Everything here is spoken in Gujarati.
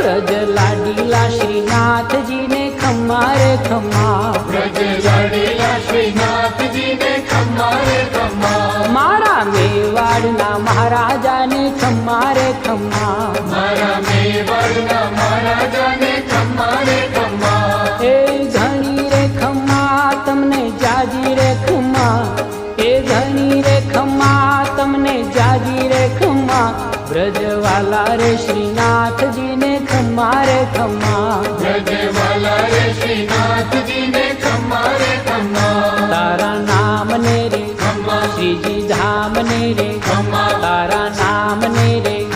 વ્રજ લાડીલા શ્રીનાથજી ને ખમ્મા રે ખમ્મા, વ્રજ લાડીલા શ્રીનાથજી ને ખમ્મા રે ખમ્મા, મારા મેવાડના મહારાજાને ખમ્મા રે ખમ્મા, મારા મેવાડના મહારાજાને ખમ્મા રે ખમ્મા, એ ઘણી રે ખમ્મા તમને જાજી રે ખમ્મા, એ ઘણી રે ખમ્મા તમને જાજી રે ખમ્મા, વ્રજવાલા રે શ્રીનાથજી ને ખમ્મા રે ખમ્મા, વ્રજવાલા રે શ્રીનાથજી ને ખમ્મા રે ખમ્મા, તારા નામ ને રે ખમ્મા, શ્રીજી ધામ ને રે ખમ્મા, તારા નામ ને રે